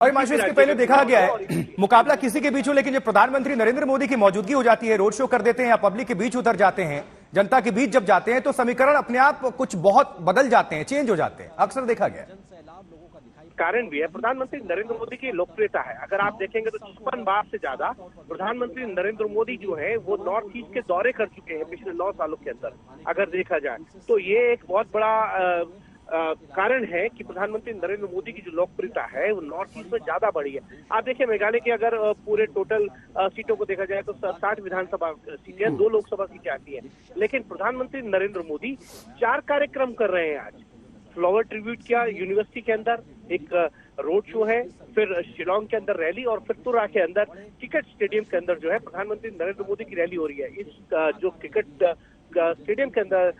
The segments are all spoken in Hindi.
और हिमांशु, इसके पहले देखा गया है मुकाबला किसी के बीच हो, लेकिन जब प्रधानमंत्री नरेंद्र मोदी की मौजूदगी हो जाती है, रोड शो कर देते हैं या पब्लिक के बीच उतर जाते हैं, जनता के बीच जब जाते हैं, तो समीकरण अपने आप कुछ बहुत बदल जाते हैं, चेंज हो जाते हैं, अक्सर देखा गया है। कारण भी है, प्रधानमंत्री नरेंद्र मोदी की लोकप्रियता है। अगर आप देखेंगे तो 56 बार से ज्यादा प्रधानमंत्री नरेंद्र मोदी जो है वो नॉर्थ ईस्ट के दौरे कर चुके हैं पिछले 9 सालों के अंदर। अगर देखा जाए तो ये एक बहुत बड़ा कारण है कि प्रधानमंत्री नरेंद्र मोदी की जो लोकप्रियता है वो नॉर्थ ईस्ट में ज्यादा बढ़ी है। आप देखिए मेघालय की अगर पूरे टोटल सीटों को देखा जाए तो 60 विधानसभा सीटें, 2 लोकसभा सीटें आती हैं, लेकिन प्रधानमंत्री नरेंद्र मोदी 4 कार्यक्रम कर रहे हैं। आज फ्लावर ट्रिब्यूट किया यूनिवर्सिटी के अंदर, एक रोड शो है, फिर शिलोंग के अंदर रैली, और फिर तुरा के अंदर क्रिकेट स्टेडियम के अंदर जो है प्रधानमंत्री नरेंद्र मोदी की रैली हो रही है। इस जो क्रिकेट स्टेडियम के अंदर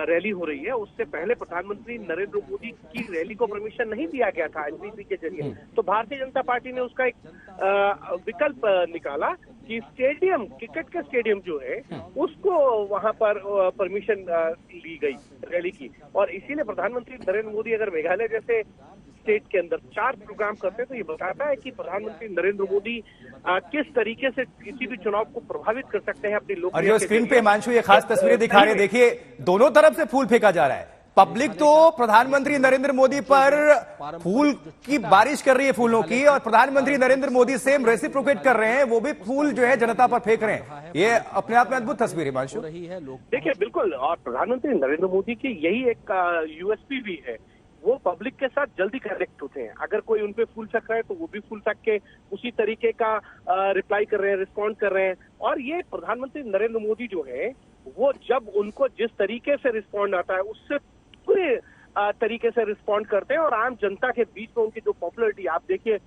रैली हो रही है, उससे पहले प्रधानमंत्री नरेंद्र मोदी की रैली को परमिशन नहीं दिया गया था एनपीसी के जरिए। तो भारतीय जनता पार्टी ने उसका एक विकल्प निकाला कि स्टेडियम, क्रिकेट का स्टेडियम जो है उसको वहां पर परमिशन ली गई रैली की। और इसीलिए प्रधानमंत्री नरेंद्र मोदी अगर मेघालय जैसे स्टेट के अंदर 4 प्रोग्राम करते हैं तो ये बताता है कि प्रधानमंत्री नरेंद्र मोदी किस तरीके से किसी भी चुनाव को प्रभावित कर सकते हैं अपनी लोकप्रियता। और जो स्क्रीन पे हिमांशु ये खास तस्वीरें दिखा रहे हैं, देखिए दोनों तरफ से फूल फेंका जा रहा है। पब्लिक तो प्रधानमंत्री नरेंद्र मोदी पर फूल की बारिश कर रही है, फूलों की, और प्रधानमंत्री नरेंद्र मोदी सेम रेसिप्रोकेट कर रहे हैं, वो भी फूल जो है जनता पर फेंक रहे हैं। ये अपने आप में अद्भुत तस्वीर है हिमांशु। देखिए बिल्कुल, और प्रधानमंत्री नरेंद्र मोदी की यही एक यूएसपी भी है, वो पब्लिक के साथ जल्दी कनेक्ट होते हैं। अगर कोई उनपे फूल फेंक रहा है तो वो भी फूल फेंक के उसी तरीके का रिप्लाई कर रहे हैं, रिस्पॉन्ड कर रहे हैं। और ये प्रधानमंत्री नरेंद्र मोदी जो है वो जब उनको जिस तरीके से रिस्पॉन्ड आता है उससे पूरे तरीके से रिस्पॉन्ड करते हैं, और आम जनता के बीच में उनकी जो पॉपुलरिटी आप देखिए,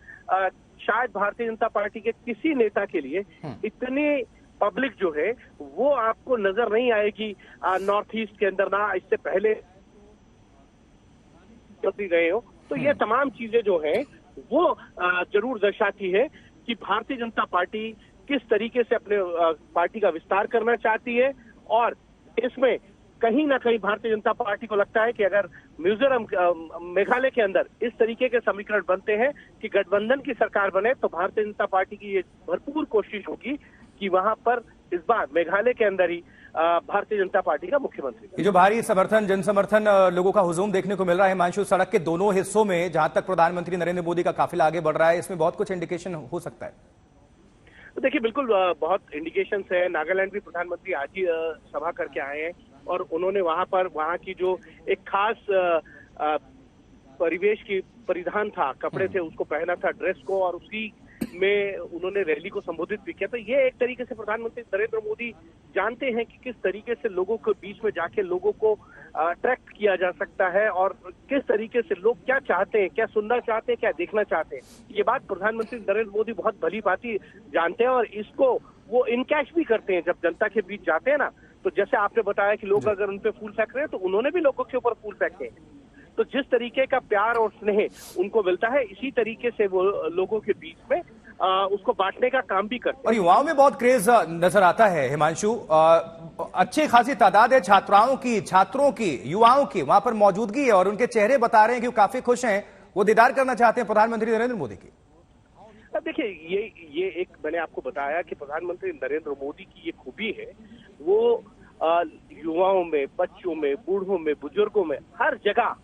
शायद भारतीय जनता पार्टी के किसी नेता के लिए इतनी पब्लिक जो है वो आपको नजर नहीं आएगी नॉर्थ ईस्ट के अंदर, ना इससे पहले गए हो। तो ये तमाम चीजें जो है वो जरूर दर्शाती है कि भारतीय जनता पार्टी किस तरीके से अपने पार्टी का विस्तार करना चाहती है। और इसमें कहीं ना कहीं भारतीय जनता पार्टी को लगता है कि अगर मिजोरम, मेघालय के अंदर इस तरीके के समीकरण बनते हैं कि गठबंधन की सरकार बने, तो भारतीय जनता पार्टी की ये भरपूर कोशिश होगी कि वहां पर इस बार मेघालय के अंदर ही भारतीय जनता पार्टी का मुख्यमंत्री। ये जो भारी समर्थन, जन समर्थन, लोगों का हुजूम देखने को मिल रहा है हिमांशु, सड़क के दोनों हिस्सों में, जहां तक प्रधानमंत्री नरेंद्र मोदी का काफिला आगे बढ़ रहा है, इसमें बहुत कुछ इंडिकेशन हो सकता है। तो देखिए बिल्कुल बहुत इंडिकेशन है। नागालैंड भी प्रधानमंत्री आज ही सभा करके आए हैं, और उन्होंने वहां की जो एक खास परिवेश की परिधान था, कपड़े थे, उसको पहना था, ड्रेस को, और उसी में उन्होंने रैली को संबोधित भी किया। तो ये एक तरीके से प्रधानमंत्री नरेंद्र मोदी जानते हैं कि किस तरीके से लोगों के बीच में जाके लोगों को अट्रैक्ट किया जा सकता है, और किस तरीके से लोग क्या चाहते हैं, क्या सुनना चाहते हैं, क्या देखना चाहते हैं। ये बात प्रधानमंत्री नरेंद्र मोदी बहुत भली भांति जानते हैं, और इसको वो इनकैश भी करते हैं। जब जनता के बीच जाते हैं ना, तो जैसे आपने बताया कि लोग अगर उन पे फूल फेंक रहे हैं तो उन्होंने भी लोगों के ऊपर फूल फेंके हैं। तो जिस तरीके का प्यार और स्नेह उनको मिलता है, इसी तरीके से वो लोगों के बीच में उसको बांटने का काम भी करते हैं। और युवाओं में बहुत क्रेज नजर आता है हिमांशु, अच्छी खासी तादाद है छात्राओं की, छात्रों की, युवाओं की वहां पर मौजूदगी है, और उनके चेहरे बता रहे हैं कि वो काफी खुश हैं, वो दीदार करना चाहते हैं प्रधानमंत्री नरेंद्र मोदी की। अब देखिए ये एक मैंने आपको बताया कि प्रधानमंत्री नरेंद्र मोदी की ये खूबी है, वो युवाओं में, बच्चों में, बूढ़ों में, बुजुर्गों में, हर जगह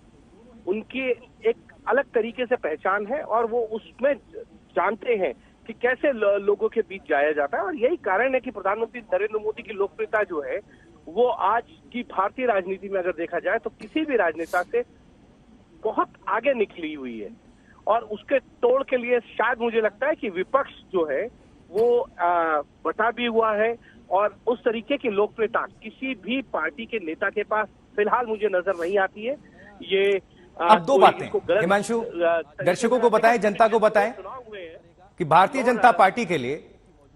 उनकी एक अलग तरीके से पहचान है, और वो उसमें जानते हैं कि कैसे लोगों के बीच जाया जाता है। और यही कारण है कि प्रधानमंत्री नरेंद्र मोदी की लोकप्रियता जो है वो आज की भारतीय राजनीति में अगर देखा जाए तो किसी भी राजनेता से बहुत आगे निकली हुई है। और उसके तोड़ के लिए शायद मुझे लगता है कि विपक्ष जो है वो बटा भी हुआ है, और उस तरीके की लोकप्रियता किसी भी पार्टी के नेता के पास फिलहाल मुझे नजर नहीं आती है। ये अब 2 बातें हिमांशु दर्शकों को बताएं, जनता को बताएं कि भारतीय जनता पार्टी के लिए,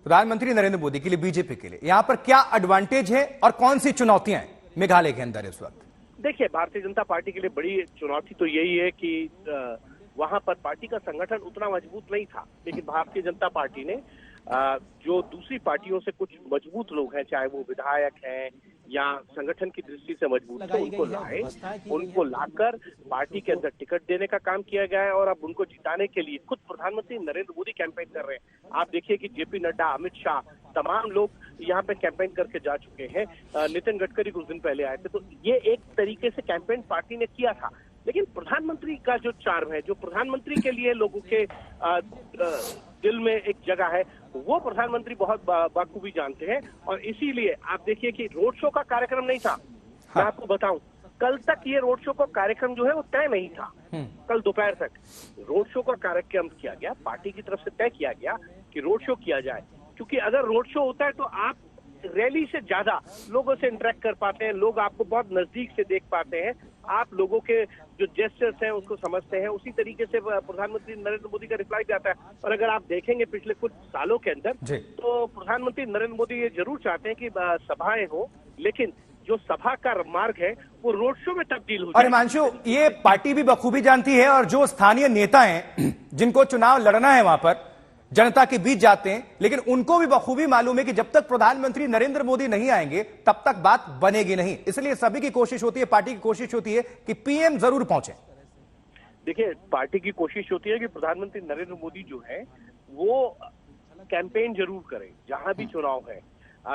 प्रधानमंत्री नरेंद्र मोदी के लिए, बीजेपी के लिए यहां पर क्या एडवांटेज है और कौन सी चुनौतियां हैं मेघालय के अंदर इस वक्त। देखिए भारतीय जनता पार्टी के लिए बड़ी चुनौती तो यही है कि वहां पर पार्टी का संगठन उतना मजबूत नहीं था, लेकिन भारतीय जनता पार्टी ने जो दूसरी पार्टियों से कुछ मजबूत लोग हैं, चाहे वो विधायक हैं या संगठन की दृष्टि से मजबूत थे उनको लाए, उनको लाकर पार्टी के अंदर टिकट देने का काम किया गया है और अब उनको जिताने के लिए खुद प्रधानमंत्री नरेंद्र मोदी कैंपेन कर रहे हैं। आप देखिए कि जेपी नड्डा, अमित शाह, तमाम लोग यहाँ पे कैंपेन करके जा चुके हैं। नितिन गडकरी कुछ दिन पहले आए थे। तो ये एक तरीके से कैंपेन पार्टी ने किया था, लेकिन प्रधानमंत्री का जो चार्म है, जो प्रधानमंत्री के लिए लोगों के दिल में एक जगह है, वो प्रधानमंत्री बहुत बाखूबी जानते हैं। और इसीलिए आप देखिए कि रोड शो का कार्यक्रम नहीं था। मैं आपको बताऊं, कल तक ये रोड शो का कार्यक्रम जो है वो तय नहीं था। कल दोपहर तक रोड शो का कार्यक्रम किया गया, पार्टी की तरफ से तय किया गया कि रोड शो किया जाए, क्योंकि अगर रोड शो होता है तो आप रैली से ज्यादा लोगों से इंटरेक्ट कर पाते हैं, लोग आपको बहुत नजदीक से देख पाते हैं, आप लोगों के जो जेस्चर्स हैं उसको समझते हैं। उसी तरीके से प्रधानमंत्री नरेंद्र मोदी का रिप्लाई भी आता है। और अगर आप देखेंगे पिछले कुछ सालों के अंदर, तो प्रधानमंत्री नरेंद्र मोदी ये जरूर चाहते हैं कि सभाएं हो, लेकिन जो सभा का मार्ग है वो रोड शो में तब्दील हो जाए। और हिमांशु, ये पार्टी भी बखूबी जानती है और जो स्थानीय नेता हैं जिनको चुनाव लड़ना है वहां पर जनता के बीच जाते हैं, लेकिन उनको भी बखूबी मालूम है कि जब तक प्रधानमंत्री नरेंद्र मोदी नहीं आएंगे तब तक बात बनेगी नहीं। इसलिए सभी की कोशिश होती है, पार्टी की कोशिश होती है कि पीएम जरूर पहुंचे। देखिए, पार्टी की कोशिश होती है कि प्रधानमंत्री नरेंद्र मोदी जो है वो कैंपेन जरूर करें जहां भी चुनाव है,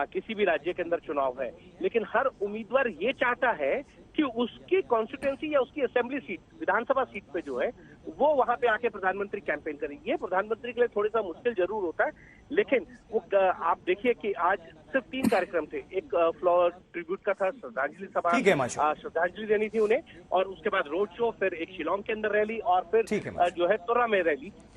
किसी भी राज्य के अंदर चुनाव है, लेकिन हर उम्मीदवार ये चाहता है कि उसकी कॉन्स्टिट्यूएंसी या उसकी असेंबली सीट, विधानसभा सीट पे जो है वो वहां पे आके प्रधानमंत्री कैंपेन करें। ये प्रधानमंत्री के लिए थोड़ा सा मुश्किल जरूर होता है, लेकिन वो आप देखिए कि आज सिर्फ 3 कार्यक्रम थे। एक फ्लावर ट्रिब्यूट का था, श्रद्धांजलि सभा, श्रद्धांजलि देनी थी उन्हें, और उसके बाद रोड शो, फिर एक शिलोंग के अंदर रैली और फिर जो है तुर्रा में रैली।